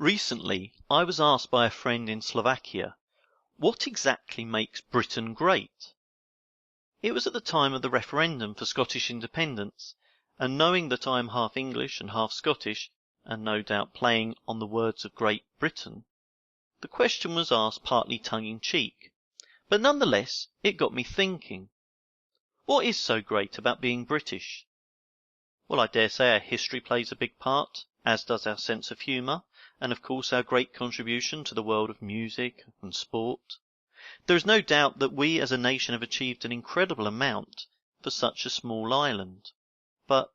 Recently, I was asked by a friend in Slovakia, what exactly makes Britain great? It was at the time of the referendum for Scottish independence, and knowing that I am half English and half Scottish, and no doubt playing on the words of Great Britain, the question was asked partly tongue-in-cheek, but nonetheless it got me thinking. What is so great about being British? Well, I dare say our history plays a big part, as does our sense of humour, and of course our great contribution to the world of music and sport. There is no doubt that we as a nation have achieved an incredible amount for such a small island. But,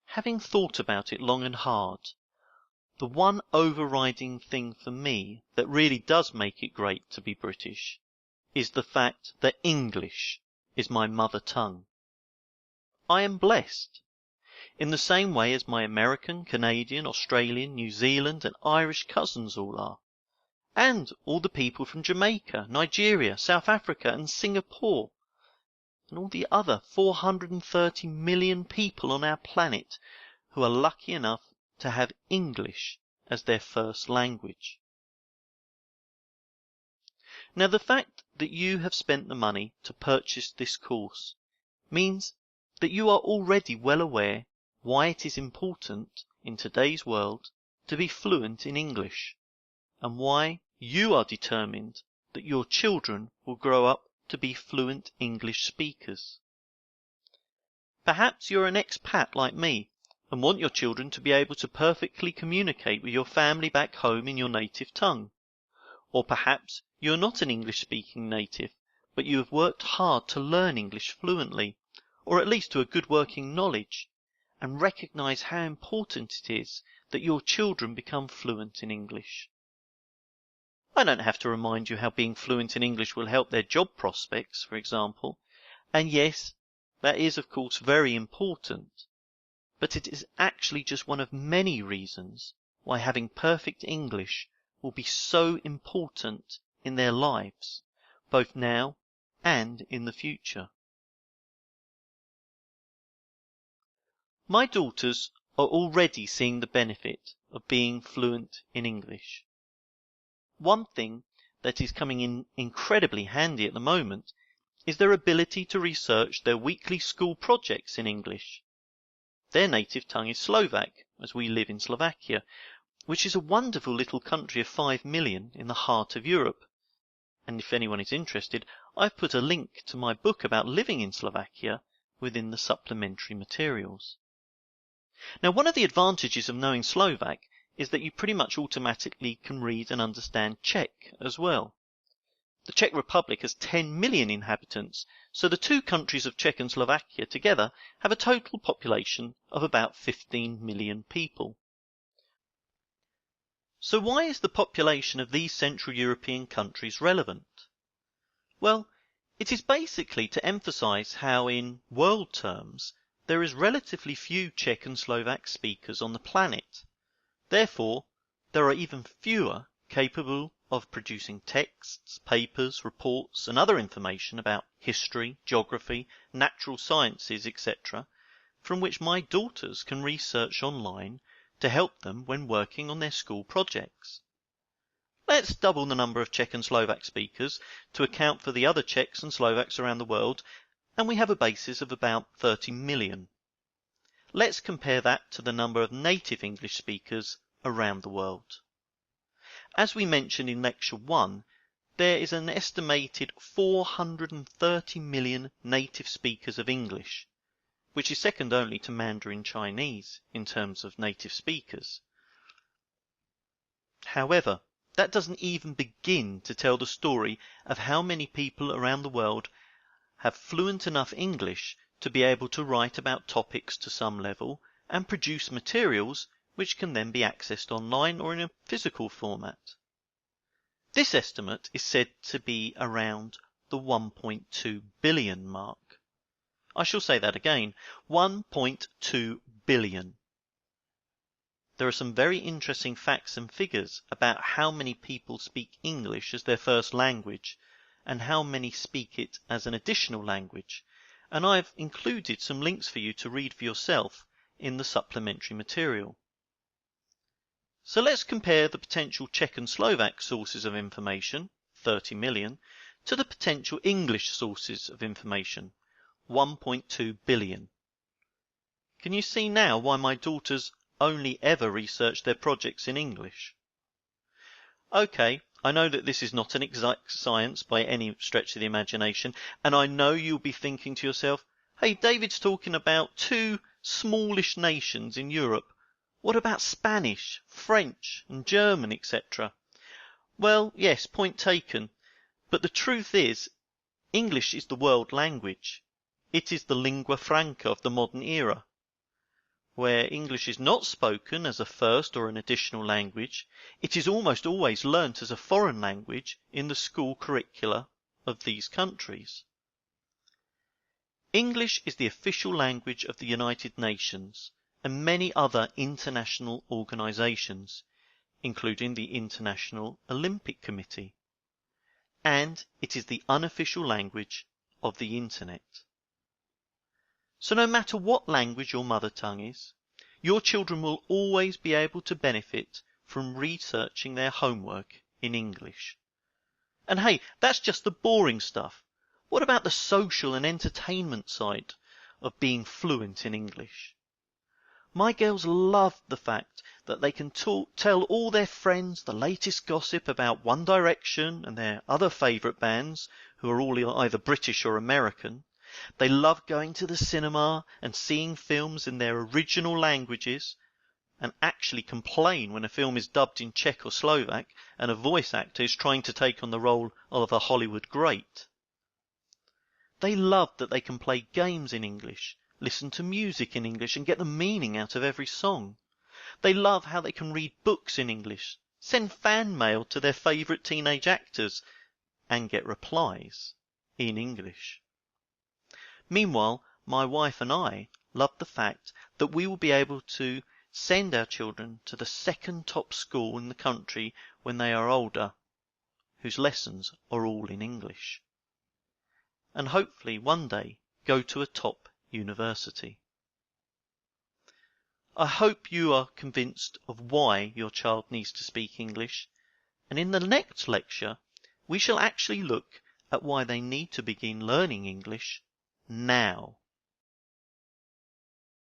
having thought about it long and hard, the one overriding thing for me that really does make it great to be British is the fact that English is my mother tongue. I am blessed, in the same way as my American, Canadian, Australian, New Zealand and Irish cousins all are, and all the people from Jamaica, Nigeria, South Africa and Singapore, and all the other 430 million people on our planet who are lucky enough to have English as their first language. Now, the fact that you have spent the money to purchase this course means that you are already well aware why it is important in today's world to be fluent in English, and why you are determined that your children will grow up to be fluent English speakers. Perhaps you're an expat like me and want your children to be able to perfectly communicate with your family back home in your native tongue. Or perhaps you're not an English-speaking native, but you have worked hard to learn English fluently, or at least to a good working knowledge, and recognise how important it is that your children become fluent in English. I don't have to remind you how being fluent in English will help their job prospects, for example, and yes, that is of course very important, but it is actually just one of many reasons why having perfect English will be so important in their lives, both now and in the future. My daughters are already seeing the benefit of being fluent in English. One thing that is coming in incredibly handy at the moment is their ability to research their weekly school projects in English. Their native tongue is Slovak, as we live in Slovakia, which is a wonderful little country of 5 million in the heart of Europe. And if anyone is interested, I've put a link to my book about living in Slovakia within the supplementary materials. Now, one of the advantages of knowing Slovak is that you pretty much automatically can read and understand Czech as well. The Czech Republic has 10 million inhabitants, so the two countries of Czech and Slovakia together have a total population of about 15 million people. So why is the population of these Central European countries relevant? Well, it is basically to emphasize how in world terms there is relatively few Czech and Slovak speakers on the planet. Therefore, there are even fewer capable of producing texts, papers, reports and other information about history, geography, natural sciences, etc., from which my daughters can research online to help them when working on their school projects. Let's double the number of Czech and Slovak speakers to account for the other Czechs and Slovaks around the world, and we have a basis of about 30 million. Let's compare that to the number of native English speakers around the world. As we mentioned in Lecture 1, there is an estimated 430 million native speakers of English, which is second only to Mandarin Chinese in terms of native speakers. However, that doesn't even begin to tell the story of how many people around the world have fluent enough English to be able to write about topics to some level and produce materials which can then be accessed online or in a physical format. This estimate is said to be around the 1.2 billion mark. I shall say that again, 1.2 billion. There are some very interesting facts and figures about how many people speak English as their first language and how many speak it as an additional language, and I've included some links for you to read for yourself in the supplementary material. So let's compare the potential Czech and Slovak sources of information, 30 million, to the potential English sources of information, 1.2 billion. Can you see now why my daughters only ever research their projects in English? Okay, I know that this is not an exact science by any stretch of the imagination, and I know you'll be thinking to yourself, hey, David's talking about two smallish nations in Europe. What about Spanish, French, and German, etc.? Well, yes, point taken. But the truth is, English is the world language. It is the lingua franca of the modern era. Where English is not spoken as a first or an additional language, it is almost always learnt as a foreign language in the school curricula of these countries. English is the official language of the United Nations and many other international organisations, including the International Olympic Committee. And it is the unofficial language of the Internet. So no matter what language your mother tongue is, your children will always be able to benefit from researching their homework in English. And hey, that's just the boring stuff. What about the social and entertainment side of being fluent in English? My girls love the fact that they can tell all their friends the latest gossip about One Direction and their other favourite bands, who are all either British or American. They love going to the cinema and seeing films in their original languages, and actually complain when a film is dubbed in Czech or Slovak and a voice actor is trying to take on the role of a Hollywood great. They love that they can play games in English, listen to music in English and get the meaning out of every song. They love how they can read books in English, send fan mail to their favourite teenage actors, and get replies in English. Meanwhile, my wife and I love the fact that we will be able to send our children to the second top school in the country when they are older, whose lessons are all in English. And hopefully one day go to a top university. I hope you are convinced of why your child needs to speak English, and in the next lecture we shall actually look at why they need to begin learning English now.